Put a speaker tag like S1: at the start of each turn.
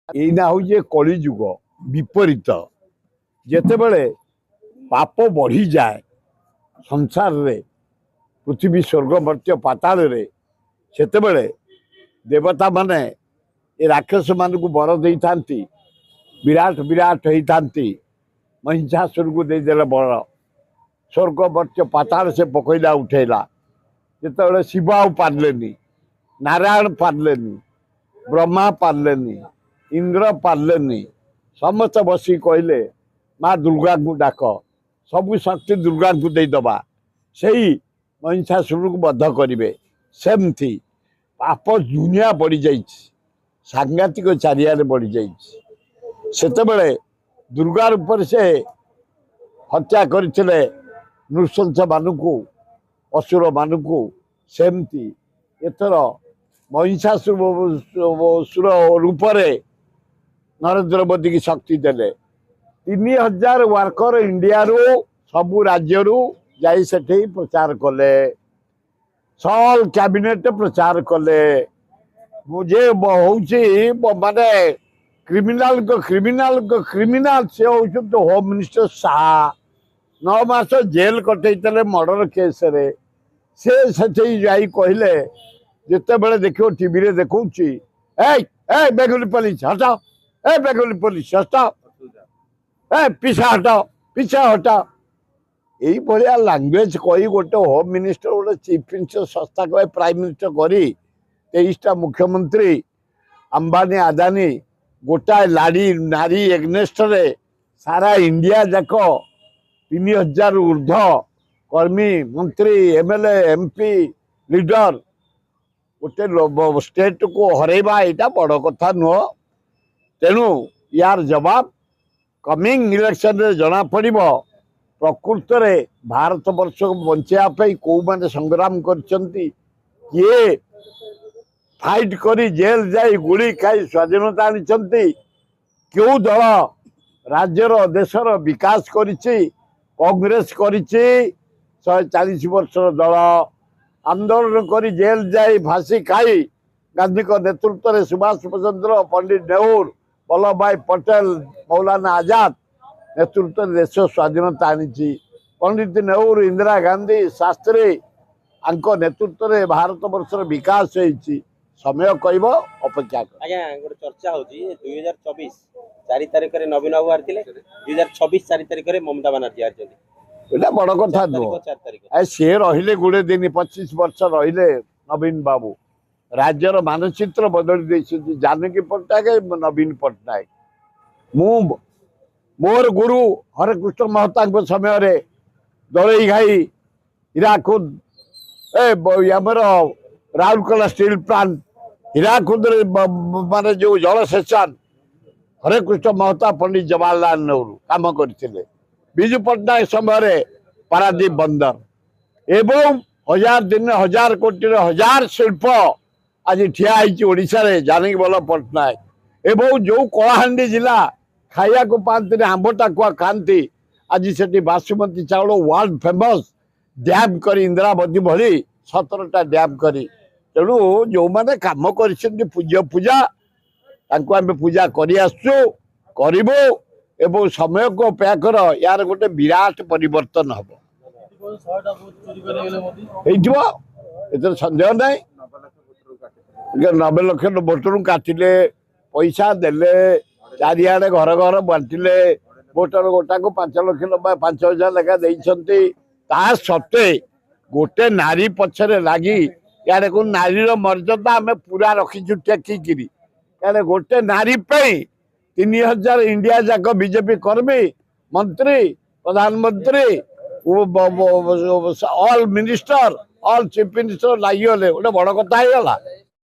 S1: ଏଇନା ହଉଛି କଳି ଯୁଗ ବିପରୀତ ଯେତେବେଳେ ପାପ ବଢ଼ିଯାଏ ସଂସାରରେ ପୃଥିବୀ ସ୍वर्ଗ ମର୍ତ୍ତ୍ୟ ପାତାଳରେ ସେତେବେଳେ ଦେବତା ମାନେ ଏ ରାକ୍ଷସ ମାନଙ୍କୁ ବର ଦେଇଥାନ୍ତି ବିରାଟ ବିରାଟ ହେଇଥାନ୍ତି ମହିଷାସୁରକୁ ଦେଇଦେଲେ ବର ସ୍वर्ଗ ମର୍ତ୍ତ୍ୟ ପାତାଳ ସେ ପକେଇଲା ଉଠେଇଲା ଯେତେବେଳେ ଶିବ ଆଉ ପାରିଲେନି ନାରାୟଣ ପାରିଲେନି ବ୍ରହ୍ମା ପାରିଲେନି ଇନ୍ଦ୍ର ପାରିଲେନି ସମସ୍ତେ ବସି କହିଲେ ମା ଦୁର୍ଗାଙ୍କୁ ଡାକ ସବୁ ଶକ୍ତି ଦୁର୍ଗାଙ୍କୁ ଦେଇଦବା ସେଇ ମହିଷାସୁରକୁ ବଧ କରିବେ ସେମିତି ପାପ ଦୁନିଆ ବଢ଼ିଯାଇଛି ସାଂଘାତିକ ଚାରିଆଡ଼େ ବଢ଼ିଯାଇଛି ସେତେବେଳେ ଦୁର୍ଗା ରୂପରେ ସେ ହତ୍ୟା କରିଥିଲେ ନୃଶଂସ ମାନଙ୍କୁ ଅସୁର ମାନଙ୍କୁ ସେମିତି ଏଥର ମହିଷାସୁର ରୂପରେ ନରେନ୍ଦ୍ର ମୋଦି की शक्ति देले 3000 वर्कर इंडिया रू सबू राज्य जाई सेठी प्रचार कले सब कैबिनेट प्रचार कले मुझे होउची माने क्रिमिनल से तो होम मिनिस्टर शाह 9 मास जेल कटैतले मर्डर केस रे से सेठी जाई कहले जिते बेले देखियो टीवी रे देखौची ए बेंगली पुलिस हटाओ ए बेंगली पुलिस हटाओ ए पीछा हटाओ यही भाया लांगुएज कही गोटे होम मिनिस्टर गोटे चीफ मिनिस्टर संस्था कहे प्राइम मिनिस्टर करी 23टा मुख्यमंत्री अंबानी आदानी गोटाए लाड़ी नारी एग्नेस्ट रे सारा इंडिया जाक 3000 ऊर्ध कर्मी मंत्री एमएलए एमपी लीडर गोटे स्टेट को हरैबा यहाँ बड़ कथा नुह तेणु यार जवाब कमिंग इलेक्शन रे जना पड़िबो प्रकृत रे भारत वर्ष को बचाई कौ माने संग्राम करचंती किए फाइट करी जेल जाई गुली खाई स्वाधीनता आनिचंती क्यों दल राज्यर देशर विकास करिछि कांग्रेस करिछि 140 वर्षर दल आंदोलन करी जेल जाई फांसी खाई गांधी को नेतृत्व में सुभाष चंद्र पंडित नेहरू वल्लभ भाई पटेल मौलाना आजाद नेतृत्व देश स्वाधीनता आनी पंडित नेहरू इंदिरा गांधी शास्त्री आंको नेतृत्व में भारत वर्षर विकास होइछि समय कहब अपेक्षा
S2: आज्ञा गोटे चर्चा होची 2024 4 तारिख रे नवीन बाबू आरथिले 2026 4 तारिख रे ममता बनर्जी आरचंदी
S1: एटा बड़ कथा नुह सी रहिले गुड़े दिन 25 वर्ष रहिले नवीन बाबू राज्यर मानचित्र बदली देइछथि जानकी पट्टनायक नवीन पट्टनायक मोर गुरु हरेकृष्ण महता समय रे दलई घाई हीराकुद आमर राउरकेला स्टील प्लांट हीराकुद माने जो जलसेचन हरेकृष्ण महता पंडित जवाहरलाल नेहरू काम करथिले विजु पट्टनायक समय रे पारादीप बंदर एवं 1000 दिन 1000 कोटी 1000 शिल्प आज ठिया ओडिशा रे जानकी वल्लभ पट्टनायक एवं जो कलाहांडी जिला खाइया को पाती आंब टाकुआ खाती आज से बासुमती चाउल वर्ल्ड फेमस डैम कर इंदिरावती भली 17टा डैम करी तेणु जो मैंने कम कर पूजा आम पूजा करूँ समय को अपेक्षा कर यार गोटे विराट परिवर्तन हम सन्देह ना 90 लाख भोटर काटिले पैसा देले चारिआडे घर घर बांटिले भोटर गोटा को 5 लाख 5,000 लेखा देइछंती ता सत्वे गोटे नारी पछरे लागी यारे को नारीर मर्यादा आम पूरा रखीचु टेकिकी यारे गोटे नारी पे 3000 इंडिया जाक बीजेपी कर्मी मंत्री प्रधानमंत्री all minister all chief minister लगी गले गोटे बड़ कथा